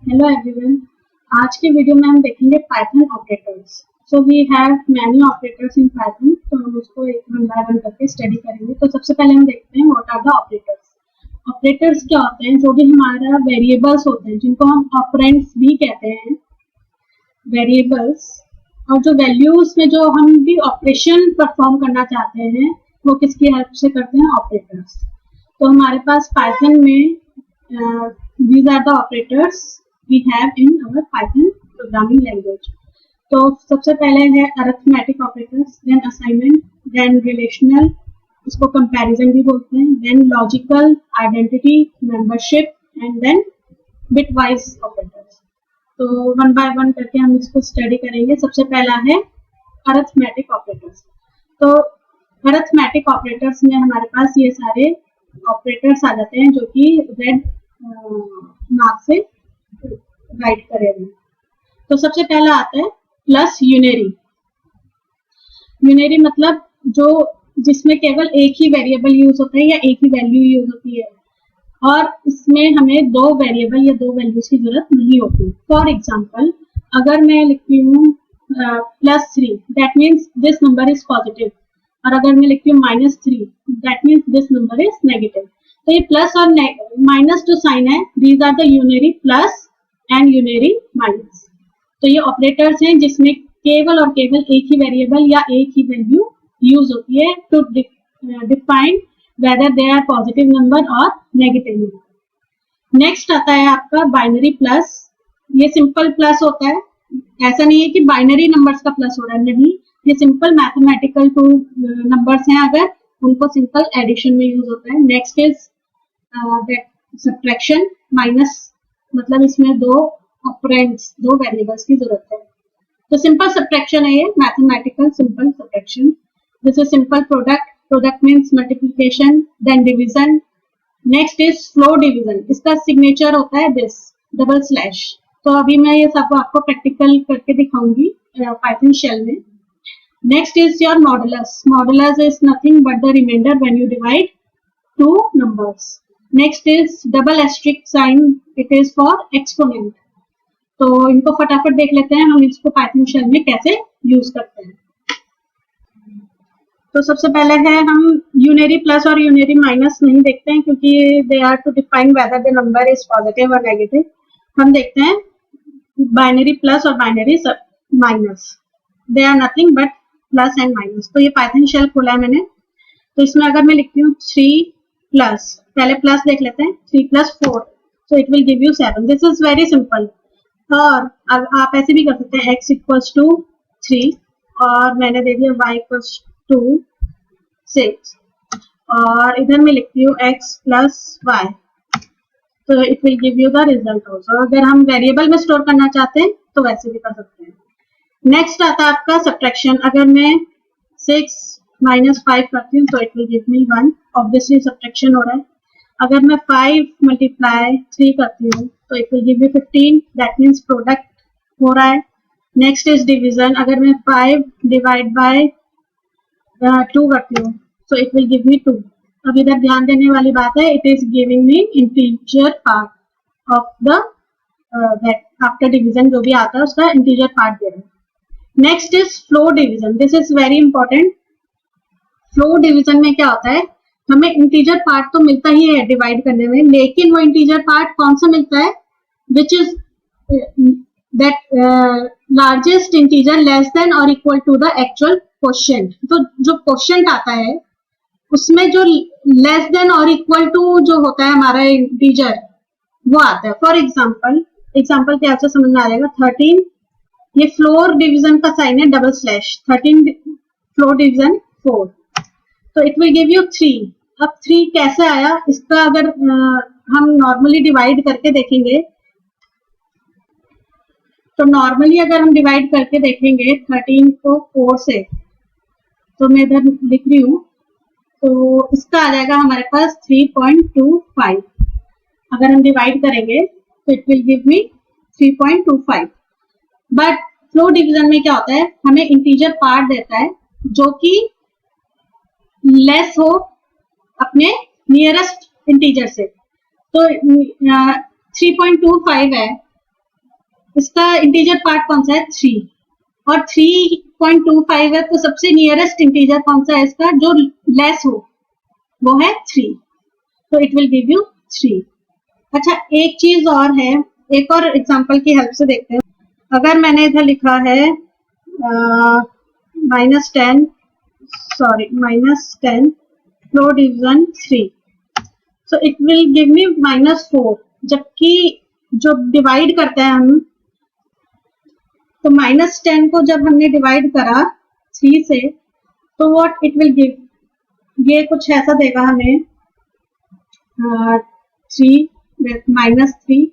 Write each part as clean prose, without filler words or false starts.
Hello everyone. आज के video में हम देखेंगे Python operators. So we have many operators in Python, तो हम उसको एक वन बाय वन करके स्टडी करेंगे। तो सबसे पहले हम देखते हैं what are the operators. Operators क्या होते हैं? जो भी हमारा वेरिएबल्स होते हैं, जिनको हम ऑपरेंड्स भी कहते हैं, वेरिएबल्स, और जो वैल्यूज में जो हम भी ऑपरेशन परफॉर्म करना चाहते हैं, वो किसकी हेल्प से करते हैं? ऑपरेटर्स। तो हमारे पास पाइथन में these are the operators we have in our Python programming language. तो सबसे पहले है arithmetic operators, then assignment, then relational, इसको कंपैरिजन भी बोलते हैं, then logical, identity, membership, and then bitwise operators. तो वन बाय वन करके हम इसको स्टडी करेंगे। सबसे पहला है अरिथमेटिक ऑपरेटर्स। तो अरिथमेटिक ऑपरेटर्स में हमारे पास ये सारे ऑपरेटर्स आ जाते हैं जो कि रेड मार्क से राइट करे हुए। तो सबसे पहला आता है प्लस यूनरी। यूनरी मतलब जो जिसमें केवल एक ही वेरिएबल यूज होता है या एक ही वैल्यू यूज होती है, और इसमें हमें दो वेरिएबल या दो वैल्यूज की जरूरत नहीं होती। फॉर एग्जाम्पल, अगर मैं लिखती हूँ +3, that means this number is positive, और अगर मैं लिखती हूँ -3, that means this number is negative. तो ये प्लस और माइनस जो साइन है, these are the unary plus and unary minus. तो ये ऑपरेटर्स हैं जिसमें केवल और केवल एक ही वेरिएबल या एक ही वैल्यू यूज होती है to define whether they are positive number और नेगेटिव नंबर। नेक्स्ट आता है आपका बाइनरी प्लस। ये सिंपल प्लस होता है, ऐसा नहीं है कि बाइनरी नंबर्स का प्लस हो रहा है, नहीं, ये सिंपल मैथमेटिकल टू नंबर्स हैं, अगर उनको सिंपल एडिशन में यूज होता है। नेक्स्ट इज सब्ट्रैक्शन, माइनस मतलब इसमें दो ऑपरेंड्स, दो वेरिएबल्स की जरूरत है, तो सिंपल सब्ट्रैक्शन है ये, mathematical simple subtraction. This is simple product, product means multiplication, then division. Next is floor division, इसका सिग्नेचर होता है दिस डबल स्लैश। तो अभी मैं ये सब आपको प्रैक्टिकल करके दिखाऊंगी पाइथन शेल में। Next is your modulus. Modulus is nothing but the remainder when you divide two numbers. Next is double asterisk sign, it is for exponent. तो इनको फटाफट देख लेते हैं हम इसको पाइथन शेल में कैसे यूज करते हैं। तो सबसे पहले है, हम यूनरी प्लस और यूनरी माइनस नहीं देखते हैं क्योंकि they are to define whether the number is positive or negative. हम देखते हैं बाइनरी प्लस और binary minus, they are nothing but plus and minus. तो ये पाइथन शेल खोला है मैंने। तो इसमें अगर मैं लिखती हूँ 3 प्लस, पहले प्लस देख लेते हैं, 3 + 4, so it will give you 7. This is very simple. और आप ऐसे भी कर सकते हैं, x = 3 और मैंने दे दिया y = 6, और इधर मैं लिखती हूँ x + y, तो it will give you the result also. अगर हम वेरिएबल में स्टोर करना चाहते हैं तो वैसे भी कर सकते हैं। नेक्स्ट आता है आपका सब्ट्रैक्शन। अगर मैं 6 - 5 करती हूँ तो it will give me 1, obviously subtraction हो रहा है। अगर मैं 5 × 3 करती हूँ तो it will give me 15, that means product हो रहा है। Next is division. अगर मैं 5 / 2 करती हूँ तो इट विल गिव मी 2। अब इधर ध्यान देने वाली बात है, it is giving me integer part of the that after division, जो भी आता है उसका इंटीजर पार्ट दे रहे हैं। Next is floor division, this is very important. Flow division में क्या होता है, हमें इंटीजर पार्ट तो मिलता ही है डिवाइड करने में, लेकिन वो इंटीजर पार्ट कौन सा मिलता है, which is that largest integer less than और equal to the actual quotient. तो जो क्वोशिएंट आता है उसमें जो लेस देन और इक्वल टू जो होता है हमारा इंटीजर, वो आता है। फॉर एग्जाम्पल क्या आपसे समझ में आ जाएगा, 13, ये फ्लोर डिवीजन का साइन है डबल स्लैश, 13 फ्लोर डिवीजन 4, तो इट विल गिव यू 3। अब 3 कैसे आया, इसका अगर हम नॉर्मली डिवाइड करके देखेंगे, तो नॉर्मली अगर हम डिवाइड करके देखेंगे 13 को 4 से, तो मैं इधर लिख रही हूँ, तो इसका आ जाएगा हमारे पास 3.25। अगर हम डिवाइड करेंगे तो it will give me 3.25। But flow division में क्या होता है, हमें इंटीजर पार्ट देता है जो कि लेस हो अपने नियरेस्ट इंटीजर से। तो 3.25 है, इसका इंटीजर पार्ट कौन सा है? 3 और 3.25 है, तो सबसे नियरेस्ट इंटीजर कौन सा है इसका जो लेस हो, वो है 3, तो इट विल गिव यू 3। अच्छा, एक चीज और है, एक और एग्जांपल की हेल्प से देखते हैं। अगर मैंने इधर लिखा है -10 floor division 3, so it will give me -4, जबकि जो डिवाइड करते हैं हम, तो -10 को जब हमने डिवाइड करा 3 से, तो व्हाट इट विल गिव, ये कुछ ऐसा देगा हमें, 3 -3,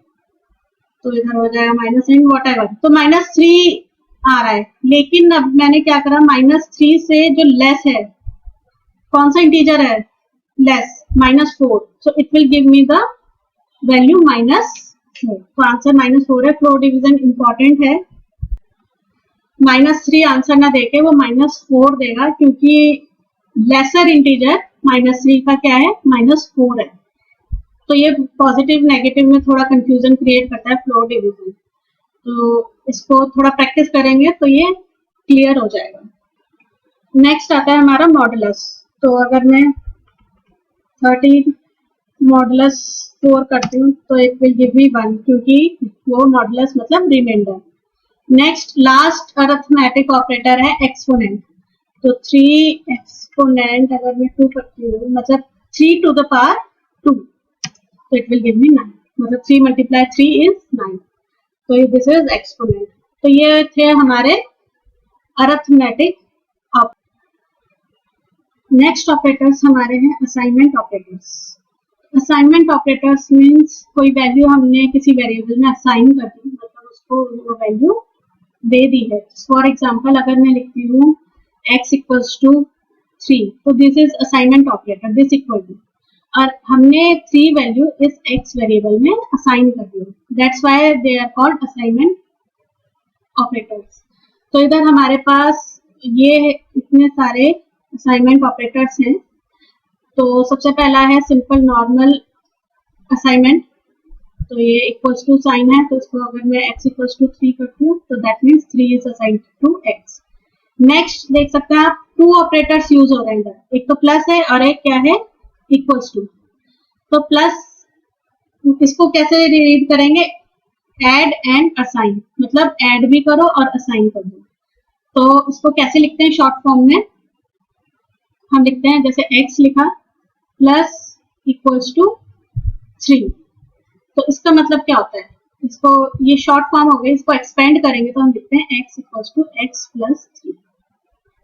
तो इधर हो जाएगा -9 वॉट एवर, तो -3 आ रहा है। लेकिन अब मैंने क्या करा, -3 से जो लेस है, कौन सा इंटीजर है less, -4, so it will give me the value -4, तो आंसर -4 है। फ्लोर डिवीजन इंपॉर्टेंट है, -3 आंसर ना देके वो -4 देगा, क्योंकि लेसर इंटीजर -3 का क्या है, -4 है। तो ये पॉजिटिव नेगेटिव में थोड़ा कंफ्यूजन क्रिएट करता है फ्लोर डिवीजन, तो इसको थोड़ा प्रैक्टिस करेंगे तो ये क्लियर हो जाएगा। नेक्स्ट आता है हमारा मॉडुलस। तो अगर मैं 13 मॉडुलस 4 करती हूँ तो इट विल गिव मी 1, क्योंकि वो मॉडुलस मतलब remainder. Next last arithmetic operator है एक्सपोनेंट। तो 3 एक्सपोनेंट अगर मैं 2 करती हूँ, मतलब 3 to the power 2, तो इट विल गिव मी 9, मतलब 3 × 3 is 9, तो दिस इज एक्सपोनेंट। तो ये थे हमारे अरिथमेटिक ऑपरेटर। नेक्स्ट ऑपरेटर्स हमारे हैं assignment operators. Assignment operators means कोई वैल्यू हमने किसी वेरिएबल में असाइन कर दी, मतलब उसको वो वैल्यू दे दी है। फॉर एग्जाम्पल अगर मैं लिखती हूँ x = 3, तो this is assignment operator, this equal to, और हमने 3 वैल्यू इस x वेरिएबल में असाइन कर दी, that's why they are called assignment operators. तो इधर हमारे पास ये इतने सारे असाइनमेंट ऑपरेटर्स हैं। तो सबसे पहला है सिंपल नॉर्मल असाइनमेंट, तो ये = साइन है, तो इसको अगर मैं x = 3 करती हूँ तो that means 3 is assigned to x। Next देख सकते हैं आप, 2 ऑपरेटर्स यूज हो रहे हैं इधर, एक तो प्लस है और एक क्या है, इक्वल्स टू। तो प्लस, इसको कैसे रीड करेंगे, एड एंड असाइन, मतलब एड भी करो और असाइन कर दो। तो इसको कैसे लिखते हैं शॉर्ट फॉर्म में, हम लिखते हैं जैसे x लिखा प्लस = 3, तो इसका मतलब क्या होता है, इसको ये शॉर्ट फॉर्म हो गई, इसको एक्सपेंड करेंगे तो हम लिखते हैं x = x + 3,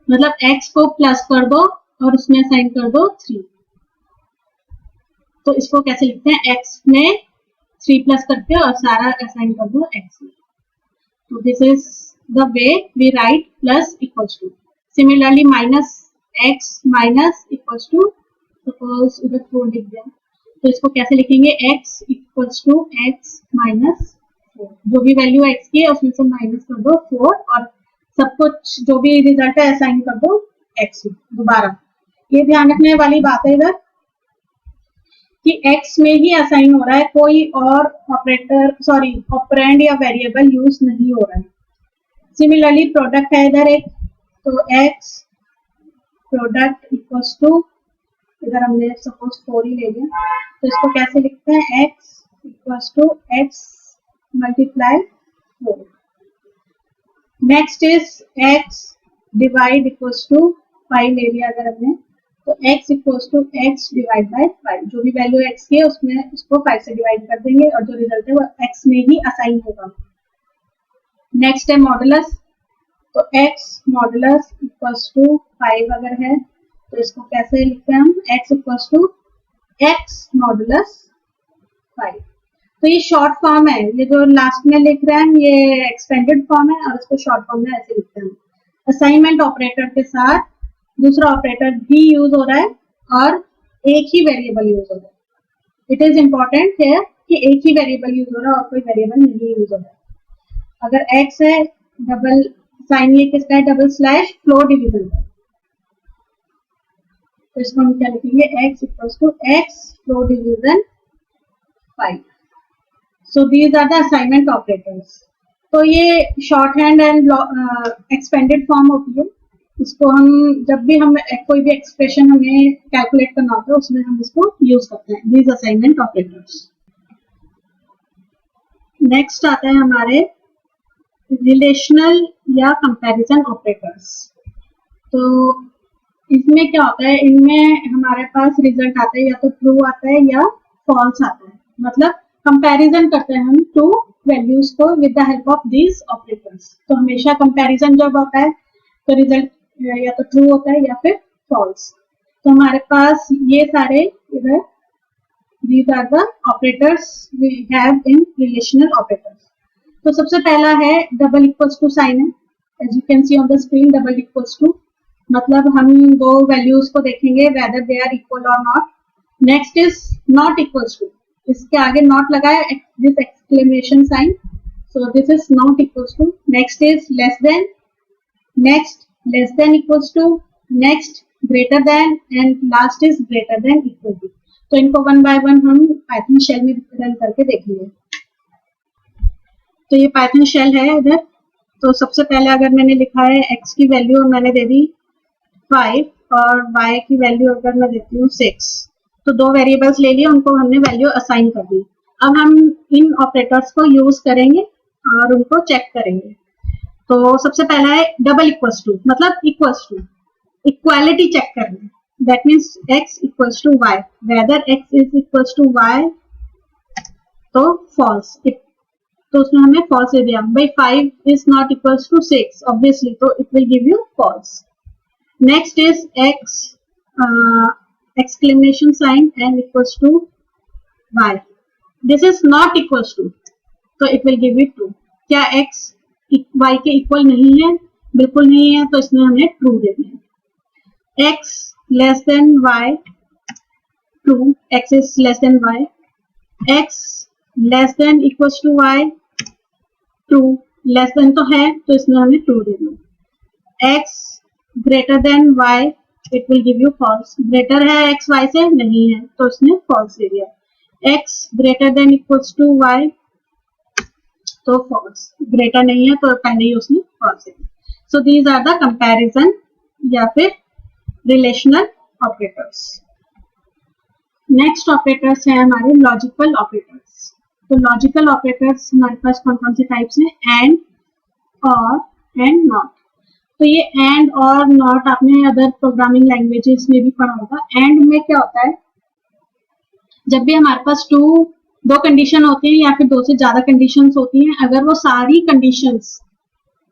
मतलब x को प्लस कर दो और उसमें असाइन कर दो 3। तो इसको कैसे लिखते हैं, x में 3 प्लस करके और सारा असाइन कर दो x में। तो this is the way we write plus equals to. Similarly -x minus equals to, suppose उधर 4 लिख दिया, तो इसको कैसे लिखेंगे, x = x - 4, जो भी वैल्यू x की है उसमें से माइनस कर दो 4, और सब कुछ जो भी रिजल्ट है असाइन कर दो x में। दोबारा ये ध्यान रखने वाली बात है इधर कि x में ही असाइन हो रहा है, कोई और ऑपरेटर ऑपरेंड या वेरिएबल यूज नहीं हो रहा है। सिमिलरली प्रोडक्ट है इधर एक, तो x प्रोडक्ट इक्वल्स टू, इधर हमने सपोज 4 ही ले लिया, तो इसको कैसे लिखते हैं, x = x × 4। Next is x divide = 5 ले लिया अगर हमने, तो x = x / 5, जो भी वैल्यू x की है उसमें उसको 5 से डिवाइड कर देंगे और जो रिजल्ट है वो x में ही असाइन होगा। नेक्स्ट है मॉडुलस, तो x मॉडुलस = 5 अगर है तो इसको कैसे लिखते हैं हम, x = x मॉडुलस 5। तो ये शॉर्ट फॉर्म है, ये जो लास्ट में लिख रहे हैं ये एक्सपेंडेड फॉर्म है और इसको शॉर्ट फॉर्म में ऐसे लिखते हैं। असाइनमेंट ऑपरेटर के साथ दूसरा ऑपरेटर भी यूज हो रहा है और एक ही वेरिएबल यूज हो रहा है। इट इज इंपॉर्टेंट है कि एक ही वेरिएबल यूज हो रहा है और कोई वेरिएबल नहीं यूज हो रहा है। अगर x है, डबल साइन ये किसका है, डबल स्लैश फ्लोर डिवीजन का, तो इसको हम क्या लिखेंगे, x = x floor division 5। So these are the assignment operators. तो ये short hand and expanded form होती है। इसको हम जब भी हम कोई भी एक्सप्रेशन हमें कैलकुलेट करना होता है उसमें हम इसको यूज करते हैं, दीज असाइनमेंट ऑपरेटर्स। नेक्स्ट आता है हमारे रिलेशनल या कंपैरिजन ऑपरेटर्स। तो इसमें क्या होता है, इनमें हमारे पास रिजल्ट आता है या तो ट्रू आता है या फॉल्स आता है, मतलब कंपैरिजन करते हैं हम टू वैल्यूज को with the help of these operators. तो हमेशा कंपैरिजन जब होता है तो रिजल्ट या तो ट्रू होता है या फिर फॉल्स। तो हमारे पास ये सारे इधर these are the operators we have in relational operators। तो सबसे पहला है डबल इक्वल्स टू साइन है, as you can see on the screen double equals to, मतलब हम दो वैल्यूज को देखेंगे whether they are equal or not. Next is not equals to, इसके आगे नॉट लगा है, this exclamation sign, so this is not equals to. Next is less than, next less than equals to, next greater than and last is greater than equal to. तो इनको one by one हम Python shell में run करके देखेंगे। तो ये Python shell है इधर। तो सबसे पहले अगर मैंने लिखा है x की वैल्यू मैंने दे दी 5 और y की वैल्यू अगर मैं देती हूँ 6, तो दो वेरिएबल्स ले लिए, उनको हमने वैल्यू असाइन कर दी। अब हम इन ऑपरेटर्स को यूज करेंगे और उनको चेक करेंगे। तो सबसे पहला है डबल इक्वल्स टू, मतलब इक्वल्स टू, इक्वालिटी चेक करना। That means x equals to y, whether x is equals to y, तो false, तो उसमें हमें false दे दिया। भाई 5 is not equals to 6 obviously, तो it will give you false। Next is x exclamation sign and equals to y, this is not equals to, तो it will give you true। क्या x y के equal नहीं है? बिल्कुल नहीं है, तो इसमें हमें true दे दिया। x less than y, true, x is less than y, x less than equals to y, true, less than तो है तो इसमें हमें true दे दिया। x greater than y, it will give you false, greater है x y से, नहीं है तो इसने false दे दिया। x greater than equals to y, तो false, greater नहीं है तो पहले ही उसने false दे दिया। So these are the comparison या फिर रिलेशनल ऑपरेटर्स। नेक्स्ट ऑपरेटर्स है हमारे लॉजिकल ऑपरेटर्स। तो लॉजिकल ऑपरेटर्स हमारे पास कौन कौन से टाइप्स हैं? एंड, और, एंड नॉट। तो ये एंड और नॉट आपने अदर प्रोग्रामिंग लैंग्वेजेस में भी पढ़ा होगा। एंड में क्या होता है, जब भी हमारे पास दो कंडीशन होती हैं या फिर दो से ज्यादा कंडीशंस होती हैं, अगर वो सारी कंडीशंस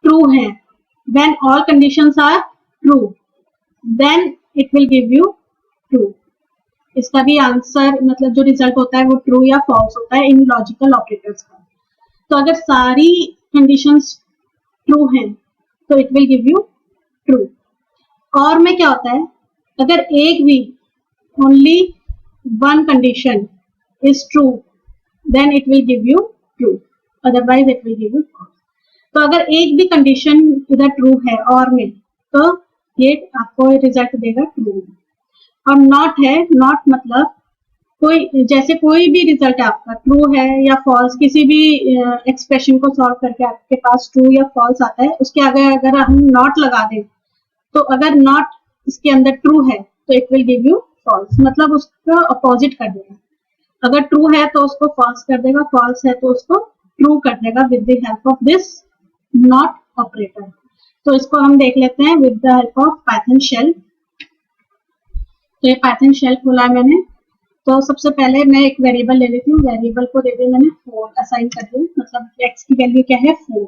ट्रू हैं, when all conditions are true, then it will give you true। इसका भी आंसर मतलब जो रिजल्ट होता है वो ट्रू या फॉल्स होता है इन लॉजिकल ऑपरेटर्स का। तो अगर सारी कंडीशंस ट्रू हैं तो it will give you true. Or में क्या होता है, अगर एक भी only one condition is true then it will give you true, otherwise it will give you false. तो अगर एक भी कंडीशन इधर ट्रू है और में, तो ये आपको रिजल्ट देगा ट्रू। और नॉट है, नॉट मतलब कोई जैसे कोई भी रिजल्ट आपका ट्रू है या फॉल्स, किसी भी एक्सप्रेशन को सॉल्व करके आपके पास ट्रू या फॉल्स आता है, उसके आगे अगर हम नॉट लगा दें, तो अगर नॉट इसके अंदर ट्रू है तो it will give you false, मतलब उसको अपोजिट कर देगा। अगर ट्रू है तो उसको फॉल्स कर देगा, फॉल्स है तो उसको ट्रू कर देगा with the help of this not operator. तो इसको हम देख लेते हैं with the help of Python shell. तो ये पाइथन शेल खोला है मैंने। तो सबसे पहले मैं एक वेरिएबल ले लेती हूँ, वेरिएबल को दे दिया मैंने 4 असाइन कर दिया, मतलब x की वैल्यू क्या है 4।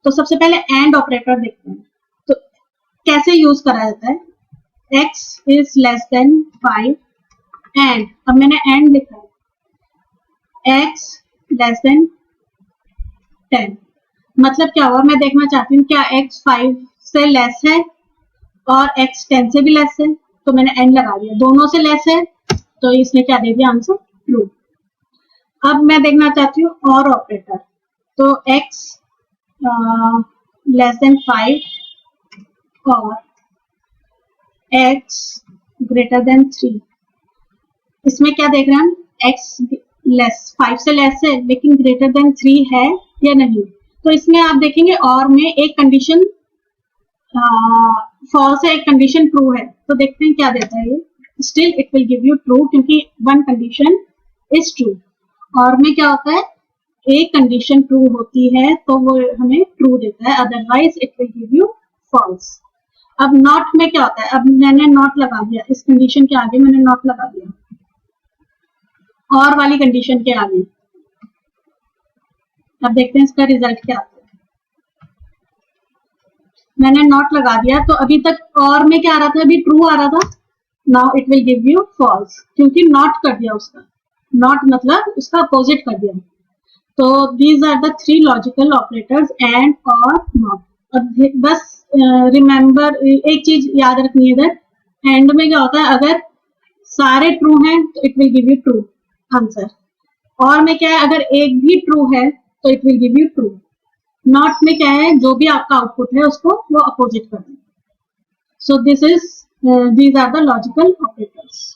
तो सबसे पहले एंड ऑपरेटर देखते हैं, तो कैसे यूज करा जाता है। x is less then 5 and, अब मैंने एंड लिखा है x लेस देन 10, मतलब क्या हुआ, मैं देखना चाहती हूँ क्या x 5 से लेस है और x 10 से भी लेस है, तो मैंने एंड लगा दिया, दोनों से लेस है तो इसने क्या दे दिया आंसर ट्रू। अब मैं देखना चाहती हूँ और ऑपरेटर, तो x लेस देन 5 और x ग्रेटर देन 3, इसमें क्या देख रहे हैं हम, x लेस 5 से लेस है लेकिन ग्रेटर देन 3 है या नहीं, तो इसमें आप देखेंगे और में एक कंडीशन फॉल्स है, एक कंडीशन ट्रू है, तो देखते हैं क्या देता है ये। Still it will give you true, क्योंकि one condition is true. Or में क्या होता है, एक कंडीशन ट्रू होती है तो वो हमें ट्रू देता है, otherwise it will give you false. अब नॉट में क्या होता है, अब मैंने नॉट लगा दिया, इस कंडीशन के आगे मैंने नॉट लगा दिया और वाली कंडीशन के आगे। अब देखते हैं इसका रिजल्ट क्या आता है। मैंने नॉट लगा दिया, तो अभी तक और में क्या आ रहा था, अभी ट्रू आ रहा था, now it will give you false, क्योंकि नॉट कर दिया उसका, नॉट मतलब उसका अपोजिट कर दिया। तो these are the three logical operators, and, or, not. अब बस रिमेंबर एक चीज याद रखनी है इधर, एंड में क्या होता है, अगर सारे ट्रू हैं तो it will give you true answer, और में क्या है, अगर एक भी ट्रू है तो it will give you true. Not में क्या है, जो भी आपका आउटपुट है उसको वो अपोजिट कर दें। So this is these are the logical operators.